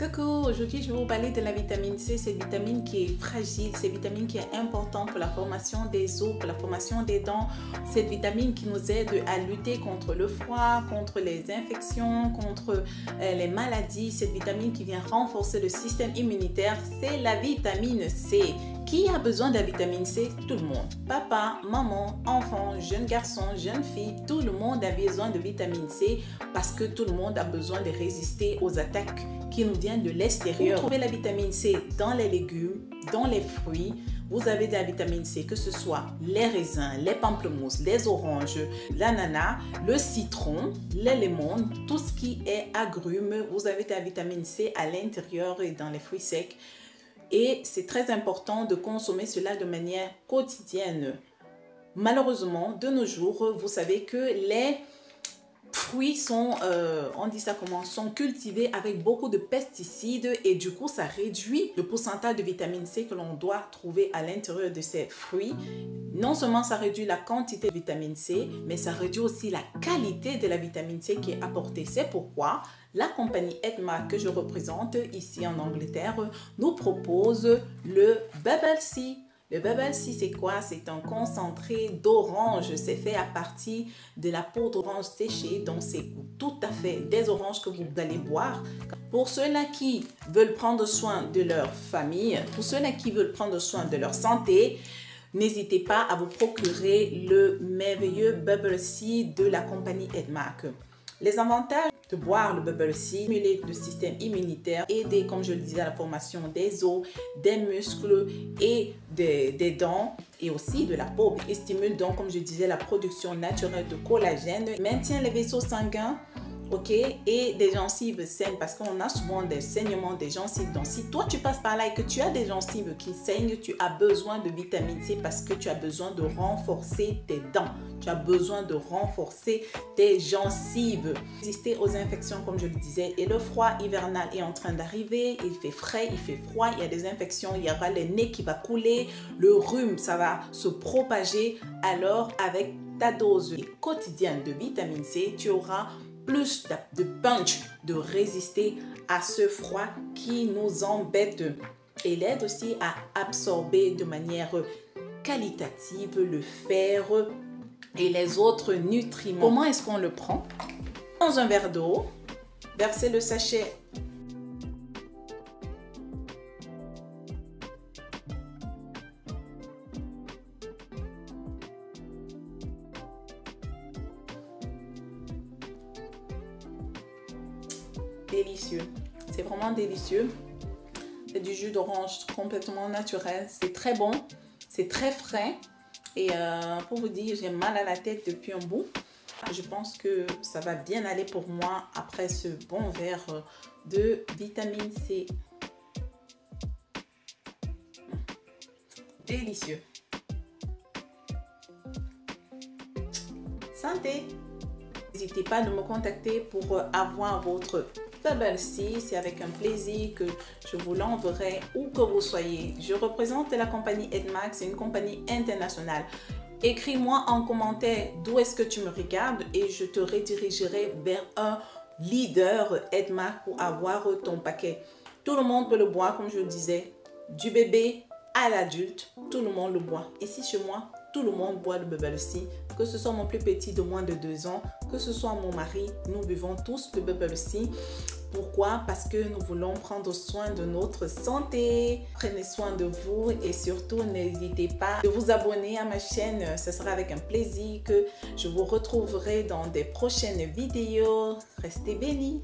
Coucou, aujourd'hui je vais vous parler de la vitamine C, cette vitamine qui est fragile, cette vitamine qui est importante pour la formation des os, pour la formation des dents, cette vitamine qui nous aide à lutter contre le froid, contre les infections, contre les maladies, cette vitamine qui vient renforcer le système immunitaire, c'est la vitamine C. Qui a besoin de la vitamine C? Tout le monde. Papa, maman, enfant, jeune garçon, jeune fille, tout le monde a besoin de vitamine C parce que tout le monde a besoin de résister aux attaques qui nous viennent de l'extérieur. Vous trouvez la vitamine C dans les légumes, dans les fruits. Vous avez de la vitamine C, que ce soit les raisins, les pamplemousses, les oranges, l'ananas, le citron, les lemons, tout ce qui est agrumes. Vous avez de la vitamine C à l'intérieur et dans les fruits secs. Et c'est très important de consommer cela de manière quotidienne. Malheureusement, de nos jours, vous savez que les fruits sont, sont cultivés avec beaucoup de pesticides et du coup, ça réduit le pourcentage de vitamine C que l'on doit trouver à l'intérieur de ces fruits. Non seulement ça réduit la quantité de vitamine C, mais ça réduit aussi la qualité de la vitamine C qui est apportée. C'est pourquoi la compagnie Edmark que je représente ici en Angleterre nous propose le Bubble C. Le Bubble C, c'est quoi? C'est un concentré d'orange. C'est fait à partir de la peau d'orange séchée. Donc, c'est tout à fait des oranges que vous allez boire. Pour ceux-là qui veulent prendre soin de leur famille, pour ceux-là qui veulent prendre soin de leur santé, n'hésitez pas à vous procurer le merveilleux Bubble C de la compagnie Edmark. Les avantages de boire le Bubble C: stimuler le système immunitaire, aider, comme je le disais, à la formation des os, des muscles et des dents et aussi de la peau. Il stimule donc, comme je disais, la production naturelle de collagène, maintient les vaisseaux sanguins, et des gencives saines, parce qu'on a souvent des saignements des gencives. Donc si toi tu passes par là et que tu as des gencives qui saignent, tu as besoin de vitamine C parce que tu as besoin de renforcer tes dents, tu as besoin de renforcer tes gencives, résister aux infections comme je le disais. Et le froid hivernal est en train d'arriver, il fait frais, il fait froid, il y a des infections, il y aura le nez qui va couler, le rhume, ça va se propager. Alors avec ta dose quotidienne de vitamine C, tu auras plus de punch, de résister à ce froid qui nous embête, et l'aide aussi à absorber de manière qualitative le fer et les autres nutriments. Comment est-ce qu'on le prend? Dans un verre d'eau, versez le sachet délicieux. C'est vraiment délicieux. C'est du jus d'orange complètement naturel. C'est très bon. C'est très frais. Et pour vous dire, j'ai mal à la tête depuis un bout. Je pense que ça va bien aller pour moi après ce bon verre de vitamine C. Délicieux. Santé! N'hésitez pas à me contacter pour avoir votre Bubble C. C'est avec un plaisir que je vous l'enverrai où que vous soyez. Je représente la compagnie Edmark, c'est une compagnie internationale. Écris-moi en commentaire d'où est-ce que tu me regardes et je te redirigerai vers un leader Edmark pour avoir ton paquet. Tout le monde peut le boire, comme je le disais, du bébé à l'adulte, tout le monde le boit. Ici chez moi, tout le monde boit le Bubble C, que ce soit mon plus petit de moins de 2 ans, que ce soit mon mari, nous buvons tous le Bubble C. Pourquoi? Parce que nous voulons prendre soin de notre santé. Prenez soin de vous et surtout n'hésitez pas de vous abonner à ma chaîne. Ce sera avec un plaisir que je vous retrouverai dans des prochaines vidéos. Restez bénis!